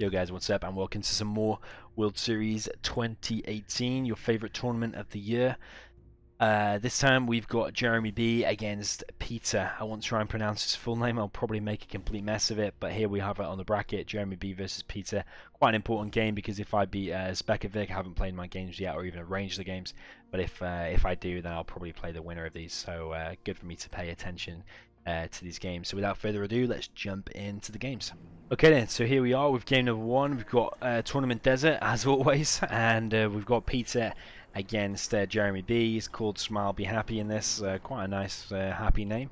Yo guys, what's up and welcome to some more World Series 2018, your favorite tournament of the year. This time we've got JeremyB against Peter. I won't try and pronounce his full name, I'll probably make a complete mess of it, but here we have it on the bracket, JeremyB versus Peter. Quite an important game because if I beat Speisebech, I haven't played my games yet or even arranged the games, but if I do, then I'll probably play the winner of these, so good for me to pay attention to these games. So without further ado, let's jump into the games. Okay then, so here we are with game number one. We've got Tournament Desert as always, and we've got Peter against JeremyB. He's called Smile Be Happy in this, quite a nice happy name.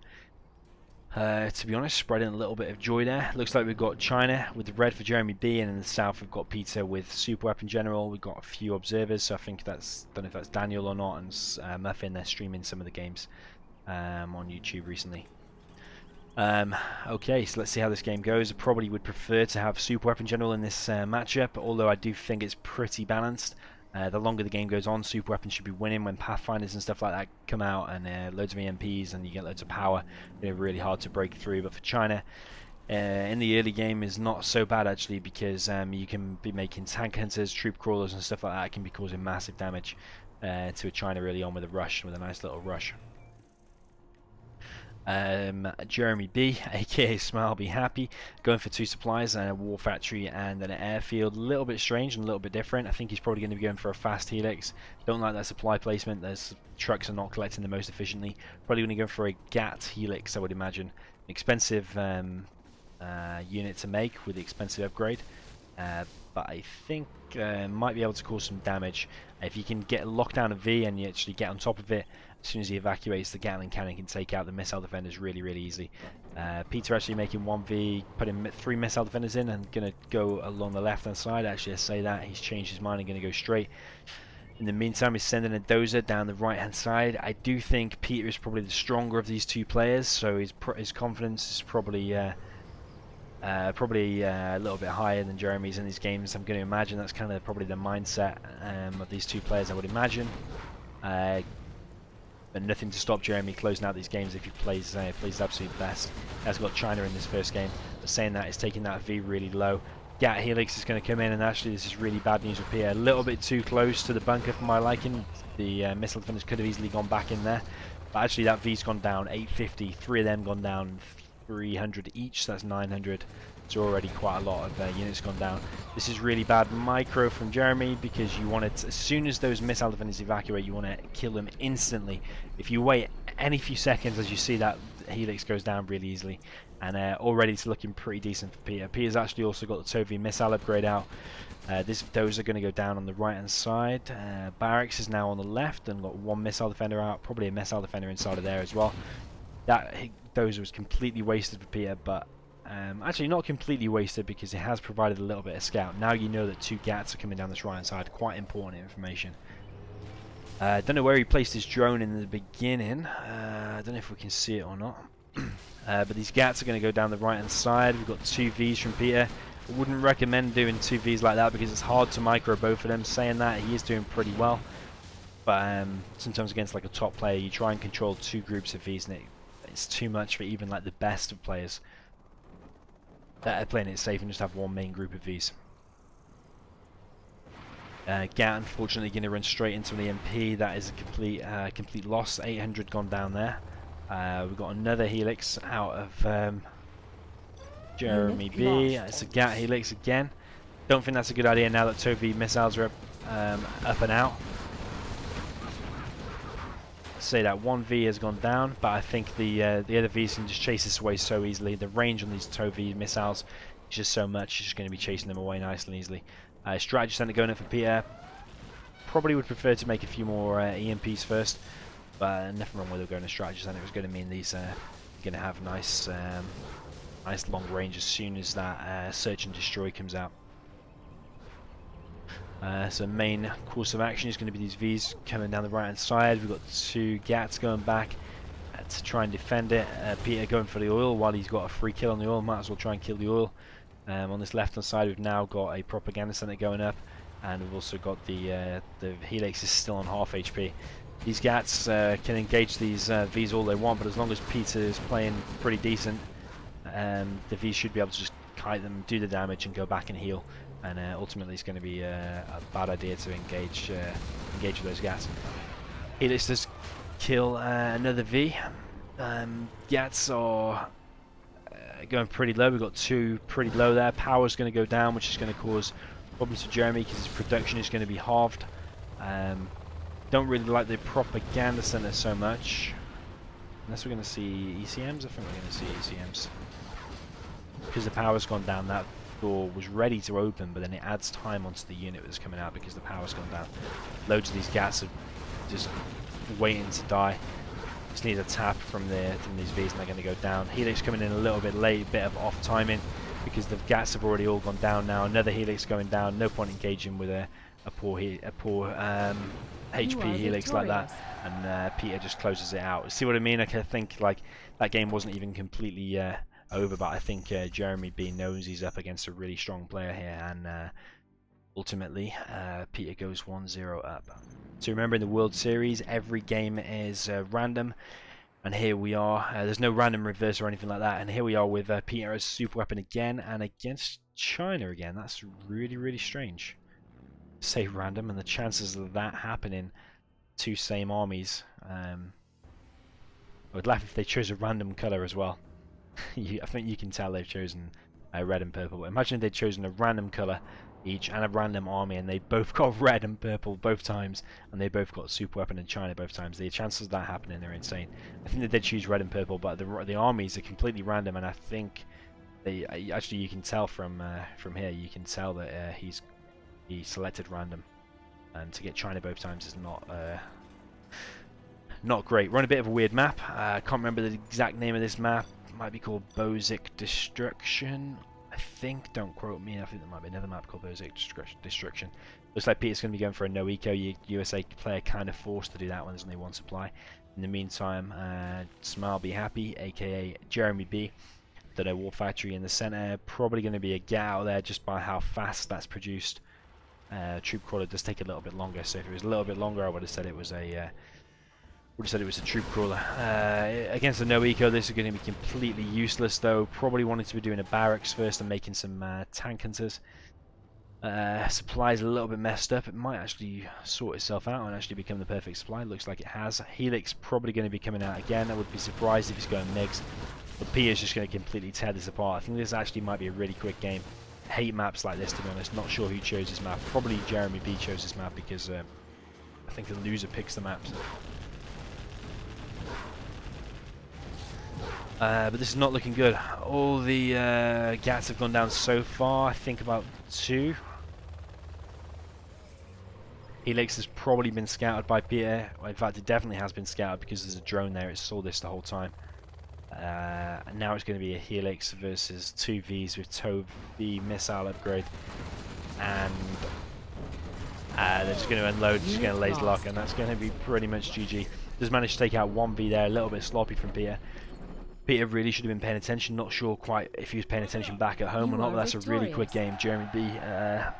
To be honest, spreading a little bit of joy there. Looks like we've got China with the red for JeremyB, and in the south we've got Peter with Super Weapon General. We've got a few observers, so I think that's, don't know if that's Daniel or not, and Muffin, they're streaming some of the games on YouTube recently. Okay, so let's see how this game goes. I probably would prefer to have Super Weapon General in this matchup, although I do think it's pretty balanced. The longer the game goes on, Super Weapon should be winning. When Pathfinders and stuff like that come out, and loads of EMPs and you get loads of power, they're really hard to break through. But for China, in the early game is not so bad actually, because you can be making tank hunters, troop crawlers and stuff like that. It can be causing massive damage to a China early on with a rush, with a nice little rush. JeremyB, aka Smile Be Happy, going for two supplies, a war factory and an airfield. A little bit strange and a little bit different. I think he's probably going to be going for a fast helix. Don't like that supply placement. Those trucks are not collecting the most efficiently. Probably going to go for a GAT helix, I would imagine. Expensive unit to make with the expensive upgrade, but I think might be able to cause some damage. If you can get locked down a V and you actually get on top of it, as soon as he evacuates, the Gatling cannon can take out the missile defenders really easy. Peter actually making 1V, putting 3 missile defenders in and going to go along the left hand side. Actually, I say that, he's changed his mind and going to go straight. In the meantime, he's sending a dozer down the right hand side. I do think Peter is probably the stronger of these two players, so his confidence is probably a little bit higher than Jeremy's in these games. I'm going to imagine that's kind of probably the mindset of these two players, I would imagine. But nothing to stop Jeremy closing out these games if he plays his absolute best. He has got China in this first game, but saying that, he's taking that V really low. GAT helix is going to come in, and actually this is really bad news for Pierre. A little bit too close to the bunker for my liking. The missile defenders could have easily gone back in there, but actually that V's gone down 850. 3 of them gone down 300 each, so that's 900. So already quite a lot of units gone down. This is really bad micro from Jeremy, because you want it, as soon as those missile defenders evacuate, you want to kill them instantly. If you wait any few seconds, as you see that helix goes down really easily, and already it's looking pretty decent for Peter. Peter's actually also got the TOV missile upgrade out. Those are going to go down on the right hand side. Barracks is now on the left and got 1 missile defender out, probably a missile defender inside of there as well. That dozer was completely wasted for Peter, but actually not completely wasted, because it has provided a little bit of scout. Now you know that 2 GATs are coming down this right hand side. Quite important information. Don't know where he placed his drone in the beginning. I don't know if we can see it or not. But these GATs are going to go down the right hand side. We've got 2 Vs from Peter. I wouldn't recommend doing 2 Vs like that, because it's hard to micro both of them. Saying that, he is doing pretty well, but sometimes against like a top player, you try and control 2 groups of Vs, and it's too much for even like the best of players that are playing it safe and just have 1 main group of Vs. GAT unfortunately going to run straight into an EMP. That is a complete loss. 800 gone down there. We've got another helix out of JeremyB. It's a GAT helix again. Don't think that's a good idea now that TOV missiles are up and out. Say that 1 V has gone down, but I think the other Vs can just chase this away so easily. The range on these TOV missiles is just so much, it's just going to be chasing them away nice and easily. Strategy center going in for Peter. Probably would prefer to make a few more EMPs first, but nothing wrong with it going to strategy center. It's going to mean these are going to have nice long range as soon as that search and destroy comes out. So main course of action is going to be these Vs coming down the right hand side. We've got 2 GATs going back to try and defend it. Peter going for the oil while he's got a free kill on the oil. Might as well try and kill the oil. On this left hand side, we've now got a propaganda center going up, and we've also got the helix is still on half HP. These GATs can engage these Vs all they want, but as long as Peter is playing pretty decent, the Vs should be able to just kite them, do the damage, and go back and heal. And ultimately, it's going to be a bad idea to engage with those Gats. Helix does kill another V. Gats are going pretty low. We've got 2 pretty low there. Power's going to go down, which is going to cause problems for Jeremy because his production is going to be halved. Don't really like the propaganda center so much. Unless we're going to see ECMs, I think we're going to see ECMs. Because the power's gone down, that door was ready to open, but then it adds time onto the unit that's coming out because the power's gone down. Loads of these Gats are just waiting to die. Just need a tap from these Vs and they're going to go down. Helix coming in a little bit late, bit of off timing because the Gats have already all gone down now. Another Helix going down. No point engaging with a poor HP Helix like that. And Peter just closes it out. See what I mean? I think like that game wasn't even completely over, but I think JeremyB knows he's up against a really strong player here, and ultimately Peter goes 1-0 up. So remember, in the World Series, every game is random, and here we are. There's no random reverse or anything like that, and here we are with Peter as super weapon again, and against China again. That's really, really strange. Say random, and the chances of that happening, 2 same armies. I would laugh if they chose a random color as well. I think you can tell they've chosen red and purple. Imagine if they'd chosen a random color each and a random army, and they both got red and purple both times, and they both got super weapon in China both times. The chances of that happening are insane. I think they did choose red and purple, but the armies are completely random, and I think they actually, you can tell from here, you can tell that he selected random, and to get China both times is not great. We're on a bit of a weird map. I can't remember the exact name of this map. It might be called Bosic Destruction, I think. Don't quote me. I think there might be another map called Bosic Destruction. Looks like Peter's going to be going for a no eco. USA player kind of forced to do that when there's only 1 supply. In the meantime, Smile Be Happy, aka JeremyB, did a War Factory in the center. Probably going to be a Gat out there just by how fast that's produced. Troop crawler does take a little bit longer, so if it was a little bit longer, I would have said it was a troop crawler. Against the no eco, this is going to be completely useless, though. Probably wanted to be doing a barracks first and making some tank hunters. Supply's a little bit messed up. It might actually sort itself out and actually become the perfect supply. Looks like it has. Helix probably going to be coming out again. I would be surprised if he's going MiGs. But Peter's just going to completely tear this apart. I think this actually might be a really quick game. Hate maps like this, to be honest. Not sure who chose this map. Probably JeremyB chose this map because I think the loser picks the maps. But this is not looking good. All the Gats have gone down so far. I think about 2. Helix has probably been scouted by Peter. Well, in fact, it definitely has been scouted because there's a drone there. It saw this the whole time. And now it's going to be a Helix versus 2 Vs with ToV missile upgrade, and they're just going to unload, just going to laser lock, and that's going to be pretty much GG. Just managed to take out 1 V there, a little bit sloppy from Peter. Peter really should have been paying attention. Not sure quite if he was paying attention back at home or not, but that's a really quick game. JeremyB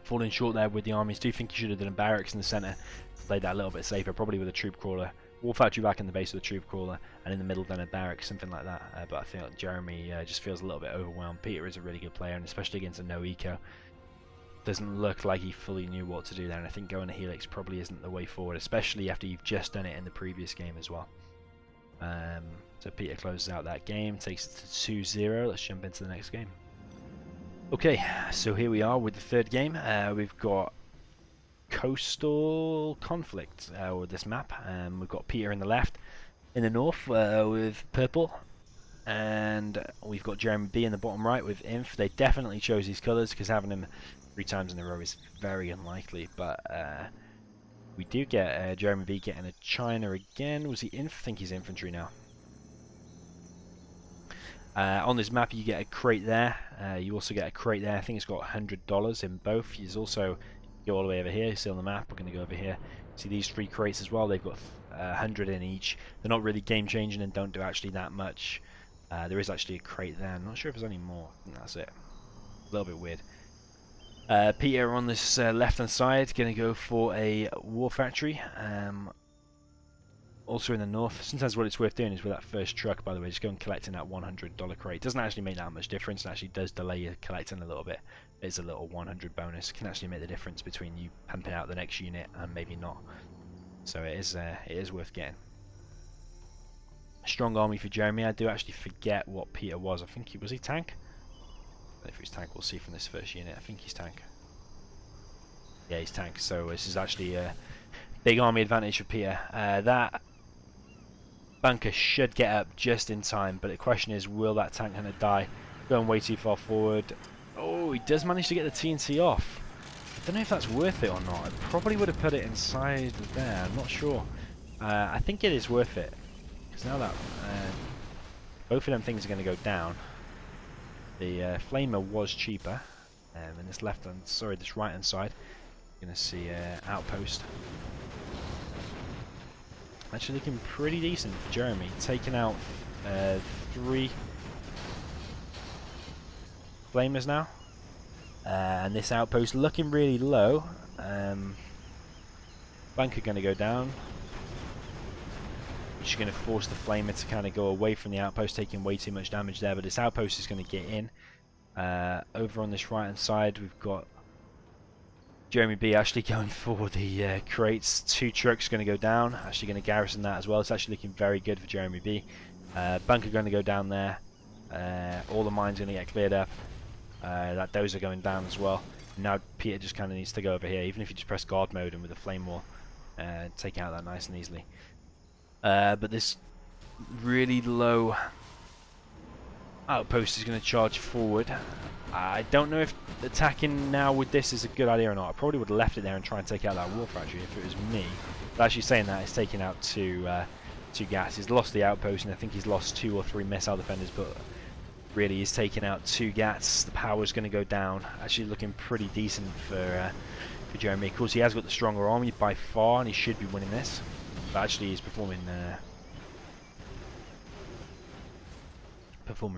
falling short there with the armies. Do think he should have done a barracks in the centre, played that a little bit safer, probably with a troop crawler. War Factory back in the base of the troop crawler, and in the middle then a barracks, something like that. But I think Jeremy just feels a little bit overwhelmed. Peter is a really good player, and especially against a no eco, doesn't look like he fully knew what to do there. And I think going to Helix probably isn't the way forward, especially after you've just done it in the previous game as well. So Peter closes out that game, takes it to 2-0. Let's jump into the next game. Okay, so here we are with the third game. We've got Coastal Conflict with this map. We've got Peter in the left, in the north with purple, and we've got JeremyB in the bottom right with Inf. They definitely chose these colours because having them 3 times in a row is very unlikely, but we do get JeremyB getting a China again. Was he Inf? I think he's infantry now. On this map you get a crate there, you also get a crate there. I think it's got $100 in both. There's also, go all the way over here, still on the map, we're going to go over here. See these 3 crates as well, they've got 100 in each. They're not really game changing and don't do actually that much. There is actually a crate there, I'm not sure if there's any more. I think that's it. A little bit weird. Peter on this left hand side, going to go for a War Factory. also in the north. Sometimes what it's worth doing is with that first truck, by the way, just go and collect in that $100 crate. Doesn't actually make that much difference. It actually does delay you collecting a little bit. It's a little 100 bonus. Can actually make the difference between you pumping out the next unit and maybe not. So it is worth getting. Strong army for Jeremy. I do actually forget what Peter was. I think he was tank. If he's tank, we'll see from this first unit. I think he's tank. Yeah, he's tank. So this is actually a big army advantage for Peter. That bunker should get up just in time, but the question is, will that tank hunter die? Going way too far forward. Oh, he does manage to get the TNT off. I don't know if that's worth it or not. I probably would have put it inside there. I'm not sure. I think it is worth it. Because now that both of them things are going to go down. The flamer was cheaper. And this left hand, sorry, this right hand side, you're going to see outpost. Actually looking pretty decent for Jeremy. Taking out 3 flamers now. And this outpost looking really low. Bunker going to go down. Which is going to force the flamer to kind of go away from the outpost, taking way too much damage there. But this outpost is going to get in. Over on this right hand side, we've got JeremyB actually going for the crates. 2 trucks going to go down. Actually going to garrison that as well. It's actually looking very good for JeremyB. Bunker going to go down there. All the mines going to get cleared up. That dozer going down as well. Now Peter just kind of needs to go over here. Even if you just press guard mode and with a flame wall, take out that nice and easily. But this really low outpost is going to charge forward. I don't know if attacking now with this is a good idea or not. I probably would have left it there and try and take out that war factory if it was me. But actually saying that, it's taking out two gas. He's lost the outpost, and I think he's lost 2 or 3 missile defenders, but really he's taking out 2 gats. The power's going to go down. Actually looking pretty decent for Jeremy. Of course, he has got the stronger army by far, and he should be winning this. But actually he's performing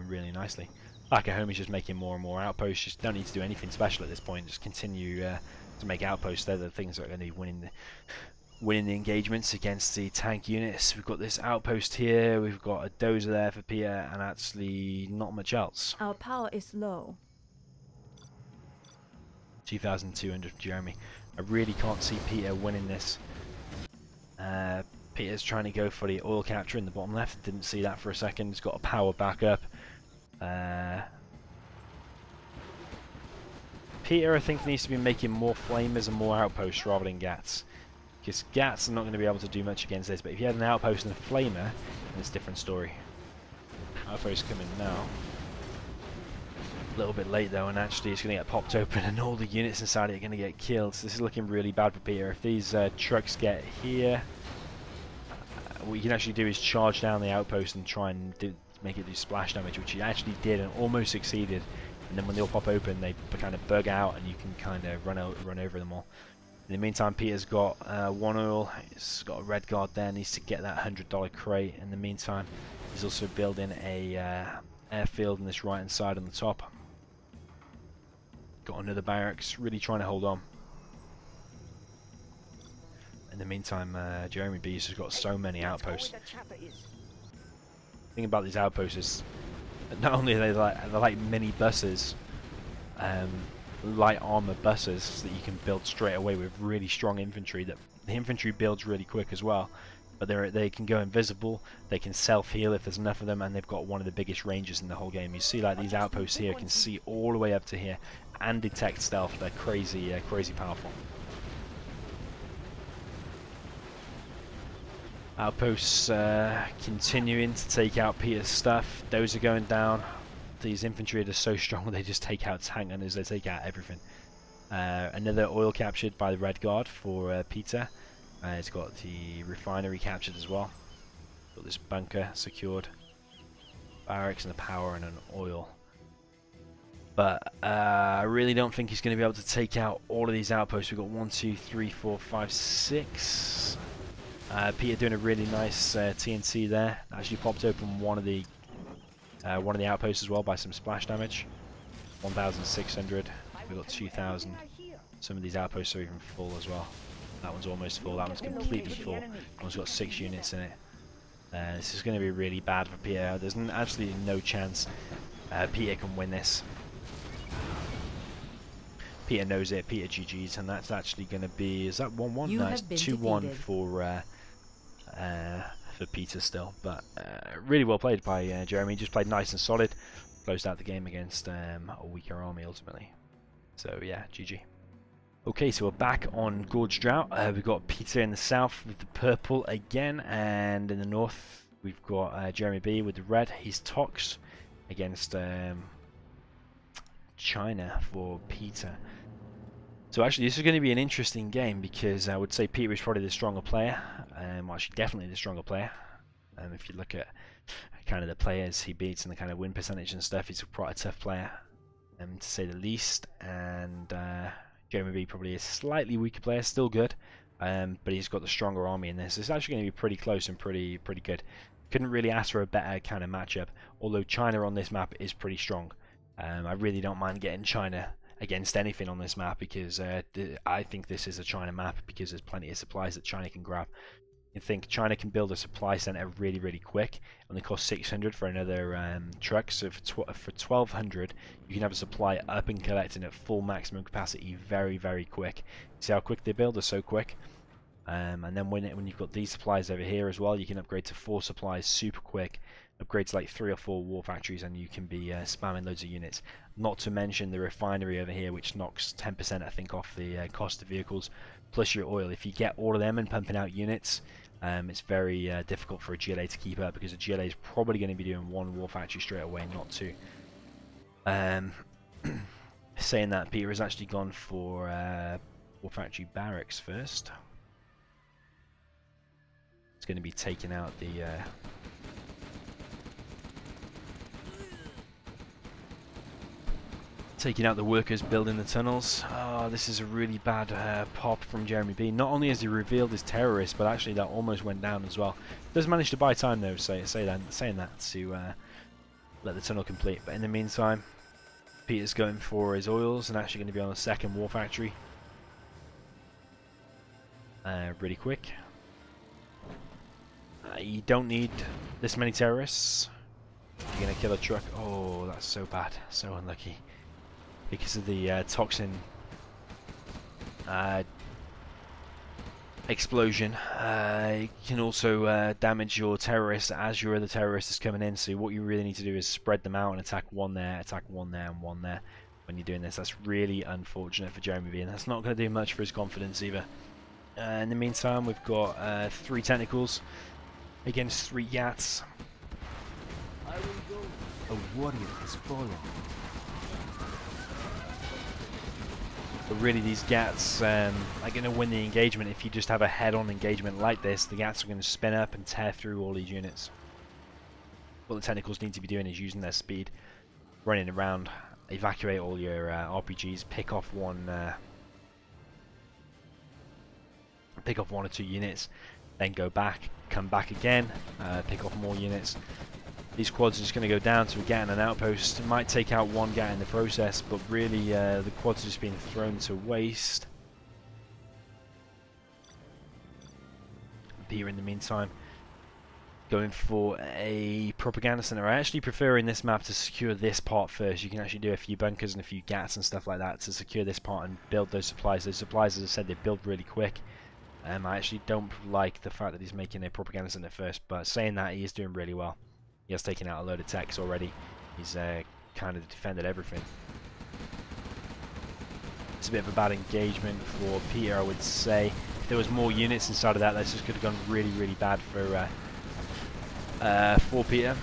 really nicely. Back at home, he's just making more and more outposts. Just don't need to do anything special at this point. Just continue to make outposts. They're the things that are going to be winning the engagements against the tank units. We've got this outpost here. We've got a dozer there for Peter, and actually not much else. Our power is low. 2,200 for Jeremy. I really can't see Peter winning this. Peter's trying to go for the oil capture in the bottom left. Didn't see that for a second. He's got a power backup. Peter, I think, needs to be making more flamers and more outposts rather than gats. Because gats are not going to be able to do much against this. But if you had an outpost and a flamer, then it's a different story. Outpost coming now. A little bit late though, and actually it's going to get popped open and all the units inside it are going to get killed. So this is looking really bad for Peter. If these trucks get here, what you can actually do is charge down the outpost and try and make it do splash damage, which he actually did and almost succeeded. And then when they all pop open, they kind of bug out and you can kind of run over them all. In the meantime, Peter's got 1 oil. He's got a red guard there. Needs to get that $100 crate. In the meantime, he's also building a airfield on this right hand side on the top. Got another barracks. Really trying to hold on. In the meantime, JeremyB has got so many outposts. The thing about these outposts is, not only are they're like mini buses, light armor buses that you can build straight away with really strong infantry. That the infantry builds really quick as well, but they can go invisible. They can self-heal if there's enough of them, and they've got one of the biggest ranges in the whole game. You see, like these outposts here can see all the way up to here and detect stealth. They're crazy, crazy powerful. Outposts continuing to take out Peter's stuff. Those are going down. These infantry are just so strong, they just take out tank gunners, they take out everything. Another oil captured by the Red Guard for Peter. It's got the refinery captured as well. Got this bunker secured. Barracks and a power and an oil. But I really don't think he's going to be able to take out all of these outposts. We've got 1, 2, 3, 4, 5, 6. Peter doing a really nice TNT there. Actually popped open one of the outposts as well by some splash damage. 1,600. We've got 2,000. Some of these outposts are even full as well. That one's almost full. That one's completely full. That one's got 6 units in it. This is going to be really bad for Peter. There's absolutely no chance Peter can win this. Peter knows it. Peter GG's, and that's actually going to be, is that 1-1? No, it's 2-1 for Peter still. But really well played by Jeremy. Just played nice and solid. Closed out the game against a weaker army ultimately. So yeah, GG. Okay, so we're back on Gorge Drought. We've got Peter in the south with the purple again, and in the north we've got JeremyB with the red. He's Tox against China for Peter. So actually this is going to be an interesting game because I would say Peter is probably the stronger player. Well, actually definitely the stronger player. If you look at kind of the players he beats and the kind of win percentage and stuff, he's quite a tough player, to say the least. And JeremyB probably a slightly weaker player, still good, but he's got the stronger army in this. It's actually going to be pretty close and pretty good. Couldn't really ask for a better kind of matchup, although China on this map is pretty strong. I really don't mind getting China against anything on this map because I think this is a China map because there's plenty of supplies that China can grab. You think China can build a supply center really quick, and they cost 600 for another truck. So for 1200, you can have a supply up and collecting at full maximum capacity very quick. See how quick they build? They're so quick. And then when you've got these supplies over here as well, you can upgrade to 4 supplies super quick. Upgrade to like 3 or 4 war factories, and you can be spamming loads of units. Not to mention the refinery over here, which knocks 10% I think off the cost of vehicles, plus your oil. If you get all of them and pumping out units, it's very difficult for a GLA to keep up because a GLA is probably going to be doing 1 war factory straight away, not 2. Saying that, Peter has actually gone for war factory barracks first. It's going to be taking out the workers building the tunnels. Oh, this is a really bad pop from JeremyB. Not only has he revealed his terrorist, but actually that almost went down as well. Does manage to buy time though, saying that to let the tunnel complete. But in the meantime, Peter's going for his oils and actually going to be on a 2nd war factory. Really quick. You don't need this many terrorists. You're going to kill a truck. Oh, that's so bad. So unlucky. Because of the toxin explosion, you can also damage your terrorists as your other terrorist is coming in. So what you really need to do is spread them out and attack one there, and one there. When you're doing this, that's really unfortunate for JeremyB, and that's not going to do much for his confidence either. In the meantime, we've got 3 tentacles against 3 Yats. I will go. A warrior has fallen. But really, these Gats are going to win the engagement. If you just have a head-on engagement like this, the Gats are going to spin up and tear through all these units. What the tentacles need to be doing is using their speed, running around, evacuate all your RPGs, pick off one or 2 units, then go back, come back again, pick off more units. These quads are just going to go down to a Gat and an outpost. It might take out 1 Gat in the process, but really the quads are just being thrown to waste. Peter, in the meantime, going for a propaganda center. I actually prefer in this map to secure this part first. You can actually do a few bunkers and a few Gats and stuff like that to secure this part and build those supplies. Those supplies, as I said, they build really quick. I actually don't like the fact that he's making a propaganda center first, but saying that, he is doing really well. He has taken out a load of techs already. He's kind of defended everything. It's a bit of a bad engagement for Peter, I would say. If there was more units inside of that, this just could have gone really bad for Peter.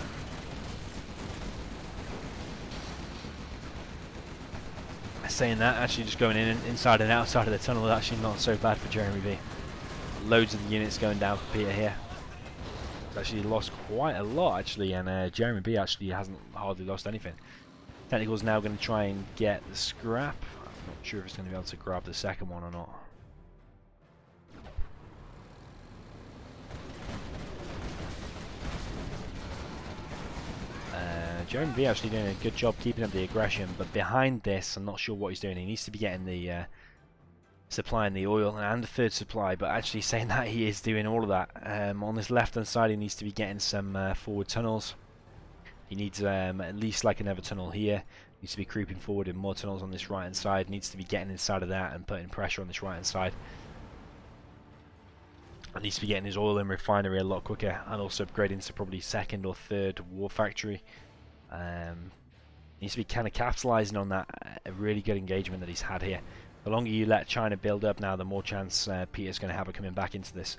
Saying that, actually just going in inside and outside of the tunnel is actually not so bad for JeremyB. Loads of the units going down for Peter here. Actually lost quite a lot actually, and JeremyB actually hasn't hardly lost anything. Technical's now going to try and get the scrap. I'm not sure if it's going to be able to grab the 2nd one or not. JeremyB actually doing a good job keeping up the aggression, but behind this I'm not sure what he's doing. He needs to be getting the supplying the oil and the third supply, but actually saying that he is doing all of that. On this left hand side he needs to be getting some forward tunnels. He needs at least like another tunnel here. Needs to be creeping forward in more tunnels on this right hand side. Needs to be getting inside of that and putting pressure on this right hand side. And needs to be getting his oil and refinery a lot quicker, and also upgrading to probably second or third war factory. Needs to be kind of capitalizing on that really good engagement that he's had here. The longer you let China build up now, the more chance Peter's going to have of coming back into this.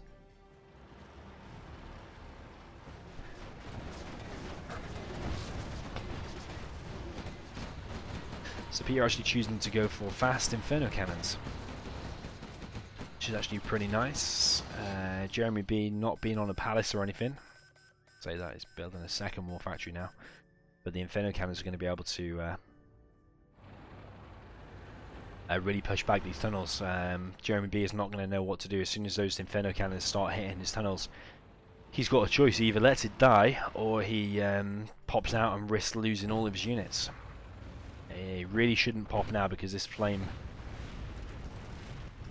So Peter actually choosing to go for fast Inferno cannons, which is actually pretty nice. JeremyB not being on a palace or anything. Say that he's building a second war factory now, but the Inferno cannons are going to be able to really push back these tunnels. JeremyB is not going to know what to do as soon as those Inferno cannons start hitting his tunnels. He's got a choice: he either lets it die, or he pops out and risks losing all of his units. He really shouldn't pop now, because this flame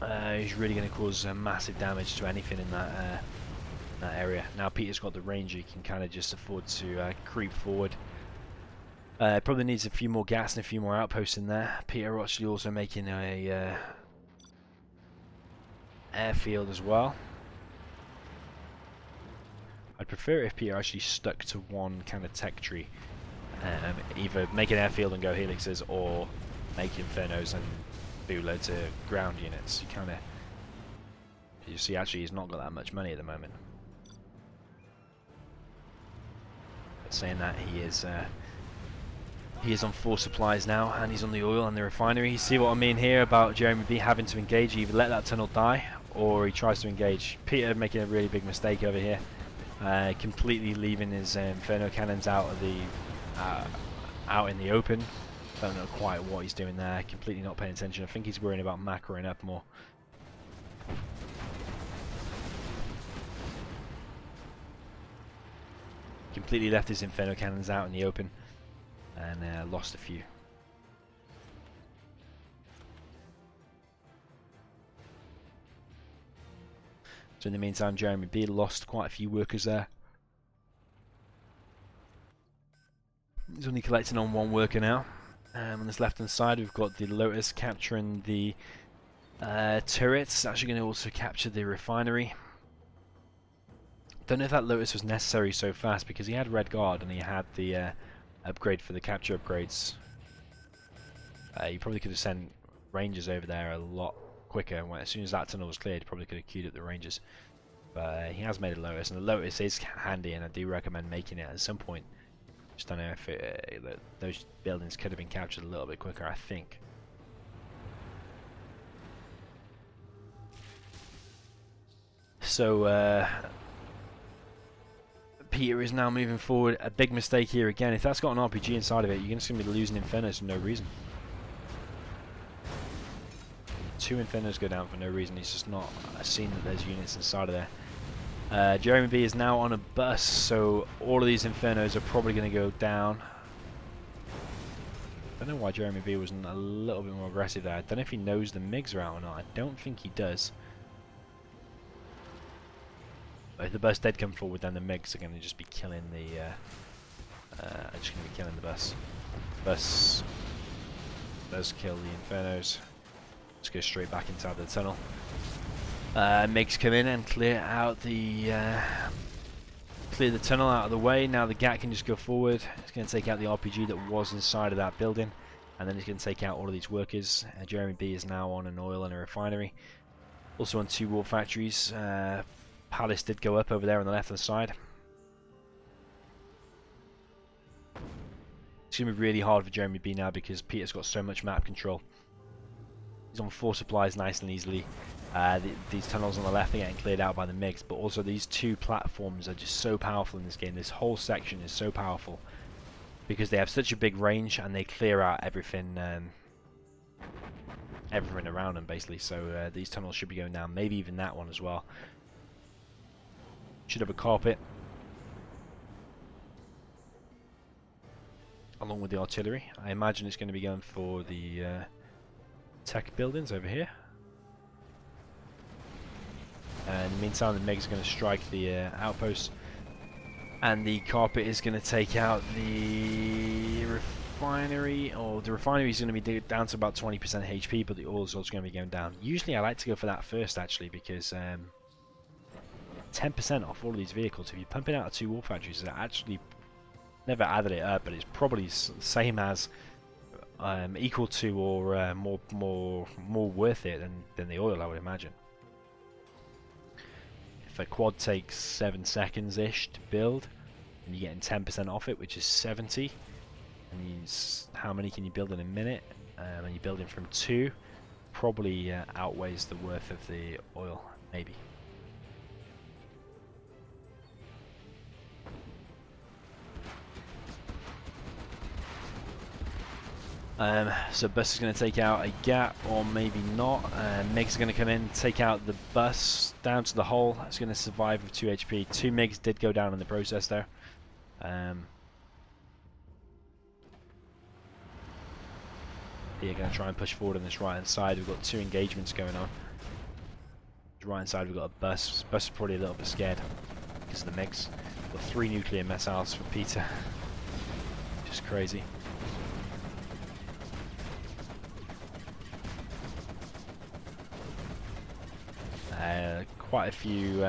is really going to cause massive damage to anything in that area. Now Peter's got the range; he can kind of just afford to creep forward. Probably needs a few more gas and a few more outposts in there. Peter actually also making a airfield as well. I'd prefer it if Peter actually stuck to one kind of tech tree. Either make an airfield and go helixes, or make infernos and do loads of ground units. You kind of, you see, actually he's not got that much money at the moment. But saying that, he is on 4 supplies now, and he's on the oil and the refinery. You see what I mean here about JeremyB having to engage? He either let that tunnel die, or he tries to engage. Peter making a really big mistake over here, completely leaving his inferno cannons out of the out in the open. Don't know quite what he's doing there. Completely not paying attention. I think he's worrying about macroing up more. Completely left his inferno cannons out in the open, and lost a few. So in the meantime, JeremyB lost quite a few workers there. He's only collecting on 1 worker now. On this left hand side we've got the Lotus capturing the turrets. Actually going to also capture the refinery. Don't know if that Lotus was necessary so fast, because he had Red Guard and he had the upgrade for the capture upgrades. You probably could have sent Rangers over there a lot quicker. As soon as that tunnel was cleared, probably could have queued up the Rangers. But he has made a Lotus, and the Lotus is handy, and I do recommend making it at some point. Just don't know if those buildings could have been captured a little bit quicker, I think. So Peter is now moving forward. A big mistake here again. If that's got an RPG inside of it, you're just going to be losing Infernos for no reason. 2 Infernos go down for no reason. He's just not seen that there's units inside of there. JeremyB is now on a bus, so all of these Infernos are probably going to go down. I don't know why JeremyB wasn't a little bit more aggressive there. I don't know if he knows the MiGs are out or not. I don't think he does. But if the bus did come forward, then the MiGs are going to just be killing the bus. Bus does kill the Infernos. Let's go straight back inside the tunnel. MiGs come in and clear out the tunnel out of the way. Now the GAT can just go forward. It's going to take out the RPG that was inside of that building, and then it's going to take out all of these workers. JeremyB is now on an oil and a refinery, also on 2 war factories. Palace did go up over there on the left hand side. It's going to be really hard for JeremyB now, because Peter's got so much map control. He's on 4 supplies nice and easily. These tunnels on the left are getting cleared out by the MiGs, but also these 2 platforms are just so powerful in this game. This whole section is so powerful because they have such a big range, and they clear out everything around them basically. So these tunnels should be going down, maybe even that one as well. Should have a carpet along with the artillery. I imagine it's going to be going for the tech buildings over here. In the meantime, the MiGs are going to strike the outpost, and the carpet is going to take out the refinery, or the refinery is going to be down to about 20% HP, but the oil is also going to be going down. Usually I like to go for that first, actually, because 10% off all of these vehicles, if you're pumping out of 2 war factories, it actually never added it up, but it's probably the same as equal to or more worth it than the oil, I would imagine. If a quad takes 7 seconds ish to build and you're getting 10% off it, which is 70, and how many can you build in a minute, and you're building from 2, probably outweighs the worth of the oil, maybe. So bus is going to take out a gap, or maybe not. MiGs are going to come in, take out the bus down to the hull. It's going to survive with 2 HP. 2 MiGs did go down in the process there. You're going to try and push forward on this right hand side. We've got 2 engagements going on. Right hand side we've got a bus. Bus is probably a little bit scared because of the MiGs. We've got 3 nuclear missiles for Peter. Just crazy. Quite a few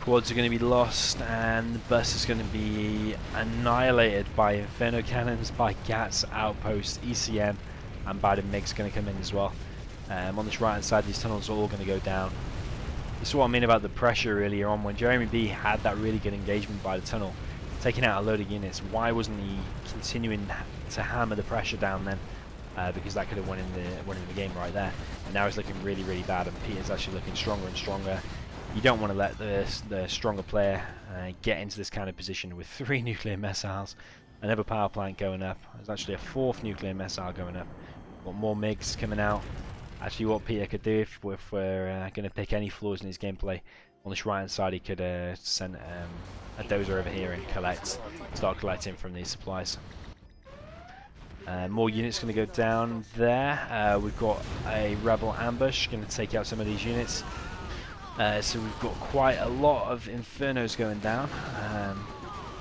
quads are going to be lost, and the bus is going to be annihilated by Inferno cannons, by GATS, Outpost, ECM, and by the MiGs going to come in as well. On this right hand side, these tunnels are all going to go down. This is what I mean about the pressure earlier on. When JeremyB had that really good engagement by the tunnel, taking out a load of units, why wasn't he continuing to hammer the pressure down then? Because that could have won in the game right there. And now it's looking really, really bad, and Peter's actually looking stronger and stronger. You don't want to let the stronger player get into this kind of position with 3 nuclear missiles, another power plant going up. There's actually a 4th nuclear missile going up. Got more MiGs coming out. Actually, what Peter could do if we're going to pick any flaws in his gameplay, on this right hand side he could send a dozer over here and start collecting from these supplies. More units going to go down there. We've got a rebel ambush going to take out some of these units. So we've got quite a lot of Infernos going down.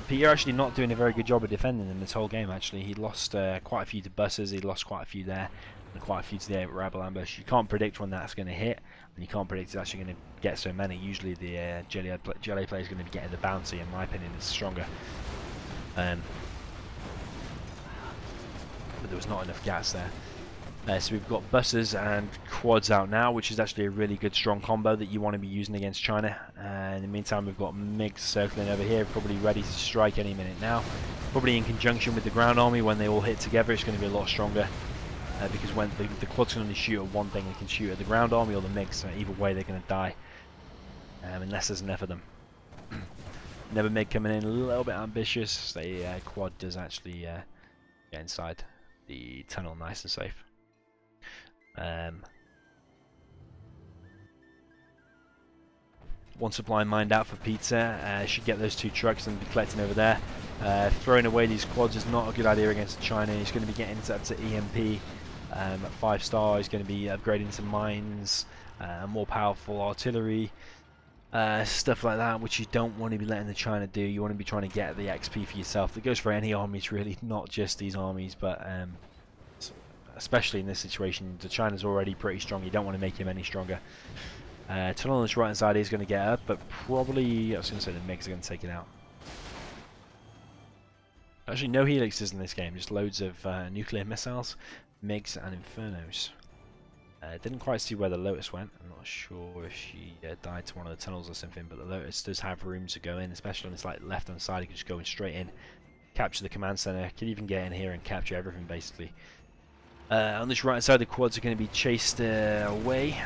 Peter actually not doing a very good job of defending them this whole game. Actually, he lost quite a few to buses. He lost quite a few there, and quite a few to the rebel ambush. You can't predict when that's going to hit, and you can't predict it's actually going to get so many. Usually the Jelly player is going to be getting the bounty. In my opinion, it's stronger. But there was not enough gas there. So we've got buses and quads out now, which is actually a really good strong combo that you want to be using against China. In the meantime, we've got MiGs circling over here, probably ready to strike any minute now. Probably in conjunction with the ground army, when they all hit together, it's going to be a lot stronger. Because when the quads can only shoot at one thing, they can shoot at the ground army or the MiGs. So either way, they're going to die, unless there's enough of them. Another MiG coming in, a little bit ambitious. The quad does actually get inside the tunnel nice and safe. One supply mined out for Peter. Should get those 2 trucks and be collecting over there. Throwing away these quads is not a good idea against China. He's going to be getting up to EMP at 5-star. He's going to be upgrading some mines, more powerful artillery, stuff like that, which you don't want to be letting the China do. You want to be trying to get the XP for yourself. That goes for any armies really, not just these armies, but especially in this situation. The China's already pretty strong. You don't want to make him any stronger. Tunnel on this right hand side is going to get up, but probably, I was going to say the MiGs are going to take it out. Actually, no helixes in this game, just loads of nuclear missiles, MiGs and Infernos. Didn't quite see where the Lotus went. I'm not sure if she died to one of the tunnels or something, but the Lotus does have room to go in, especially on this like left hand side. You can just go in straight in, capture the command center, can even get in here and capture everything basically. On this right hand side, the quads are going to be chased away.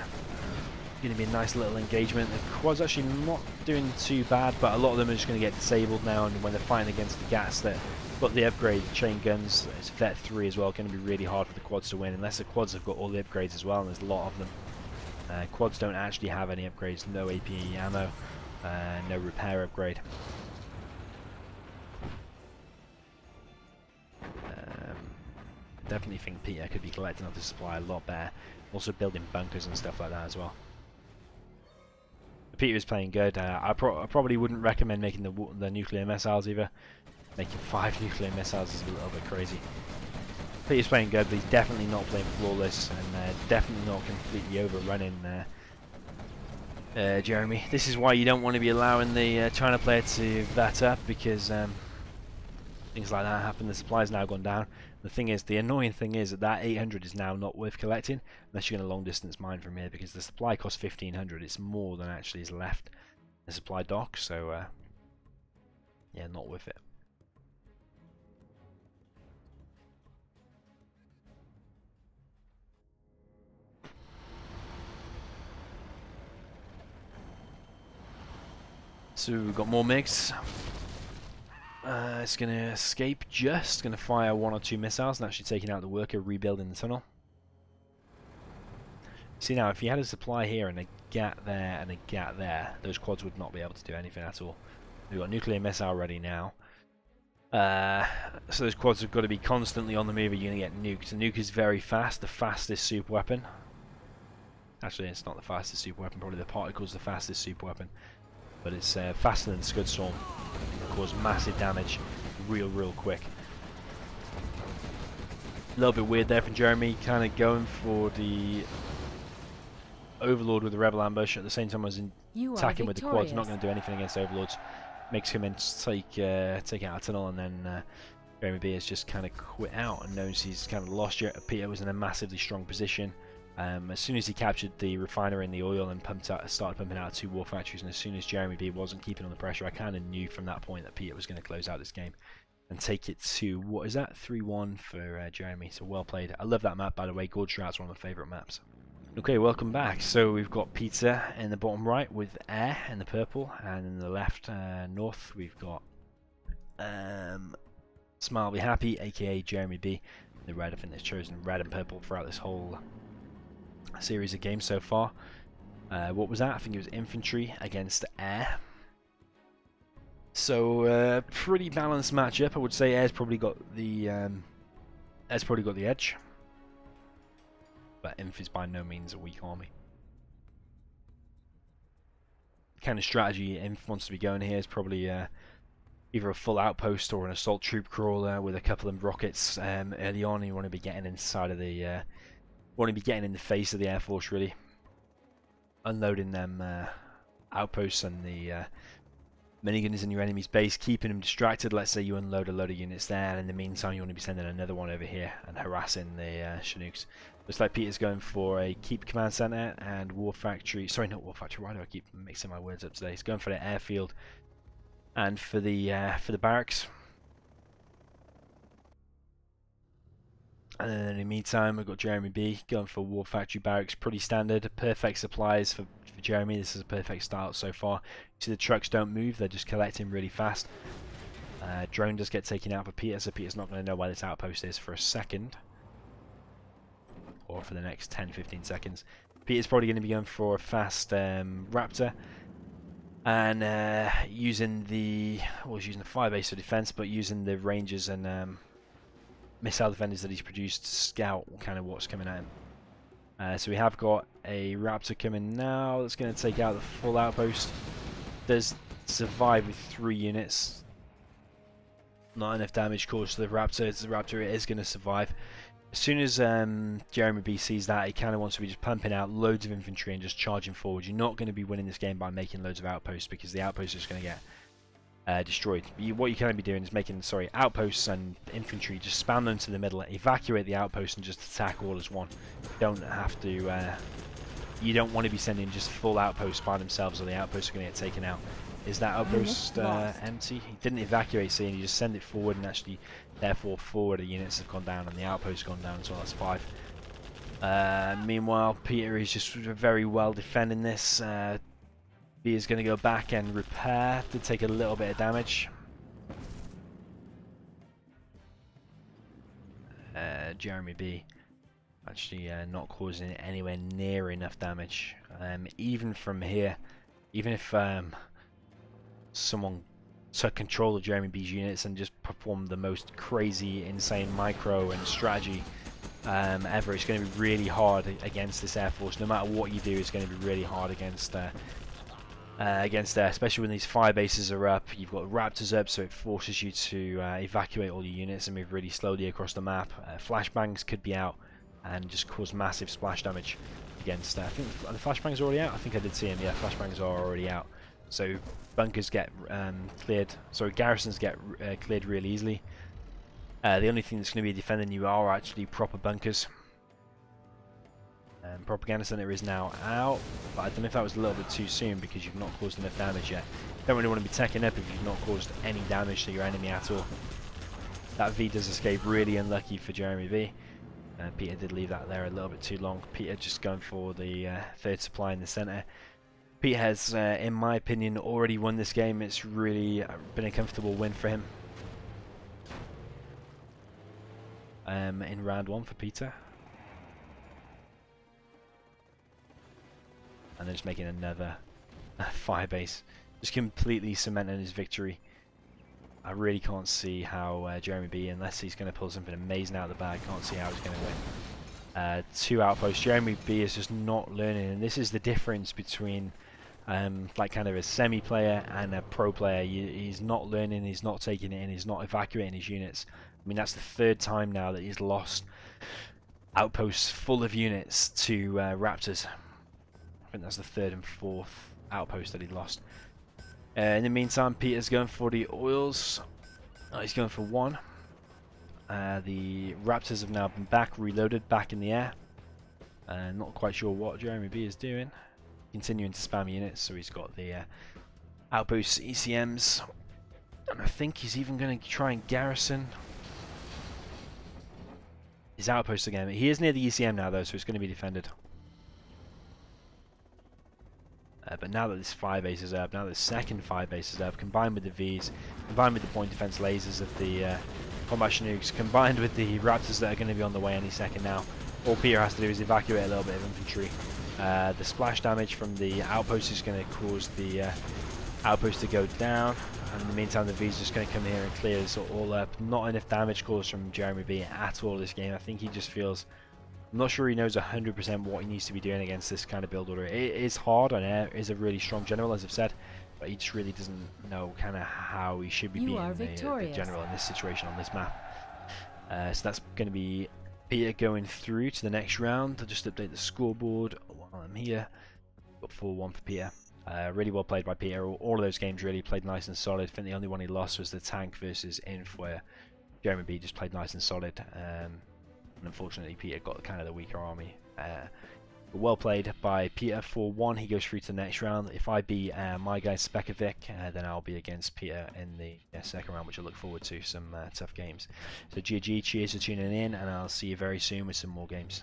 Going to be a nice little engagement. The quad's actually not doing too bad, but a lot of them are just going to get disabled now, and when they're fighting against the gas that got the upgrade chain guns, it's Vet 3 as well, going to be really hard for the quads to win, unless the quads have got all the upgrades as well, and there's a lot of them. Quads don't actually have any upgrades, no AP ammo, no repair upgrade. Definitely think Peter could be collecting off the supply a lot better, also building bunkers and stuff like that as well. Peter is playing good. I probably wouldn't recommend making the nuclear missiles either. Making 5 nuclear missiles is a little bit crazy. Peter's playing good, but he's definitely not playing flawless, and definitely not completely overrunning Jeremy. This is why you don't want to be allowing the China player to vet up, because things like that happen. The supply's now gone down. The thing is, the annoying thing is that 800 is now not worth collecting unless you're going to long distance mine from here, because the supply costs 1500. It's more than actually is left in the supply dock, so yeah, not worth it. So we've got more MiGs. It's going to escape just. Going to fire 1 or 2 missiles and actually taking out the worker, rebuilding the tunnel. See now, if you had a supply here and a gap there and a gap there, those quads would not be able to do anything at all. We've got nuclear missile ready now. So those quads have got to be constantly on the move or you're going to get nuked. The nuke is very fast, the fastest super weapon. Actually, it's not the fastest super weapon, probably the particle's the fastest super weapon. But it's faster than Scud Storm. It causes massive damage real quick. A little bit weird there from Jeremy, kind of going for the Overlord with the Rebel Ambush at the same time as attacking with the quads. Not going to do anything against Overlords. Makes him in take out a tunnel, and then JeremyB has just kind of quit out and knows he's kind of lost. Peter was in a massively strong position. As soon as he captured the refinery and the oil and started pumping out 2 war factories, and as soon as JeremyB wasn't keeping on the pressure, I kind of knew from that point that Peter was going to close out this game and take it to, what is that, 3-1 for Jeremy. So well played. I love that map, by the way. Gorge Drought's one of my favourite maps. Okay, welcome back. So we've got Peter in the bottom right with air in the purple, and in the left north we've got Smile Be Happy, aka JeremyB. The red, I think, that's chosen red and purple throughout this whole series of games so far. What was that? I think it was infantry against air. So pretty balanced matchup. I would say air's probably got the edge, but inf is by no means a weak army. The kind of strategy inf wants to be going here is probably either a full outpost or an assault troop crawler with a couple of rockets early on. You want to be getting inside of the want to be getting in the face of the Air Force, really. Unloading them outposts and the miniguns in your enemy's base, keeping them distracted. Let's say you unload a load of units there, and in the meantime you want to be sending another one over here and harassing the Chinooks. Looks like Peter's going for a keep command center and war factory. Sorry, not war factory. Why do I keep mixing my words up today? He's going for the airfield and for the barracks. And then in the meantime, we've got JeremyB going for War Factory Barracks. Pretty standard, perfect supplies for Jeremy. This is a perfect start so far. You see the trucks don't move, they're just collecting really fast. Drone does get taken out for Peter, so Peter's not going to know where this outpost is for a second. Or for the next 10-15 seconds. Peter's probably going to be going for a fast Raptor. And using the... well, he's using the fire base for defense, but using the Rangers and... missile defenders that he's produced to scout kind of what's coming at him. So we have got a Raptor coming now that's going to take out the full outpost. Does survive with 3 units. Not enough damage caused to the Raptor. It's the Raptor, it is going to survive. As soon as JeremyB sees that, he kind of wants to be just pumping out loads of infantry and just charging forward. You're not going to be winning this game by making loads of outposts, because the outposts are just going to get destroyed. What you can be doing is making, outposts and infantry, just spam them to the middle, evacuate the outpost and just attack all as one. You don't have to, you don't want to be sending just full outposts by themselves, or the outposts are going to get taken out. Is that outpost empty? He didn't evacuate, so you just send it forward, and actually, therefore, 4 of the units have gone down and the outpost has gone down, so that's 5. Meanwhile, Peter is just very well defending this. B is going to go back and repair to take a little bit of damage. JeremyB actually not causing anywhere near enough damage. Even from here, even if someone took control of JeremyB's units and just performed the most crazy, insane micro and strategy ever, it's going to be really hard against this Air Force. No matter what you do, it's going to be really hard against against there, especially when these fire bases are up. You've got raptors up, so it forces you to evacuate all your units and move really slowly across the map. Flashbangs could be out and just cause massive splash damage against. I think the flashbangs are already out. I think I did see them. Yeah, flashbangs are already out. So bunkers get cleared. Sorry, garrisons get cleared really easily. The only thing that's going to be defending you are actually proper bunkers. Propaganda center is now out, but I don't know if that was a little bit too soon because you've not caused enough damage yet. Don't really want to be teching up if you've not caused any damage to your enemy at all. That V does escape, really unlucky for JeremyB. Peter did leave that there a little bit too long. Peter just going for the third supply in the center. Peter has, in my opinion, already won this game. It's really been a comfortable win for him. In round 1 for Peter. And then just making another fire base. Just completely cementing his victory. I really can't see how JeremyB, unless he's going to pull something amazing out of the bag, can't see how he's going to win. 2 outposts. JeremyB is just not learning, and this is the difference between like kind of a semi-player and a pro player. He's not learning, he's not taking it in, he's not evacuating his units. I mean, that's the 3rd time now that he's lost outposts full of units to raptors. I think that's the 3rd and 4th outpost that he lost. In the meantime, Peter's going for the oils. He's going for 1. The raptors have now been reloaded, back in the air. Not quite sure what JeremyB is doing. Continuing to spam units, so he's got the outpost ECMs. And I think he's even going to try and garrison his outpost again. He is near the ECM now, though, so it's going to be defended. But now that this fire base is up, now that the second fire base is up, combined with the Vs, combined with the point defense lasers of the combat Chinooks, combined with the raptors that are going to be on the way any second now, all Peter has to do is evacuate a little bit of infantry. The splash damage from the outpost is going to cause the outpost to go down, and in the meantime the V's just going to come here and clear this all up. Not enough damage caused from JeremyB at all this game. I think he just feels... I'm not sure he knows 100% what he needs to be doing against this kind of build order. It is hard, and Air is a really strong general, as I've said, but he just really doesn't know kind of how he should be beating the general in this situation on this map. So that's going to be Peter going through to the next round. I'll just update the scoreboard while I'm here. Got 4-1 for Peter. Really well played by Peter. All of those games really played nice and solid. I think the only one he lost was the tank versus Inf, where JeremyB just played nice and solid. And unfortunately Peter got kind of the weaker army. But well played by Peter. 4-1, he goes through to the next round. If I beat my guy SpeckaVic, then I'll be against Peter in the second round, which I look forward to. Some tough games. So GG, cheers for tuning in, and I'll see you very soon with some more games.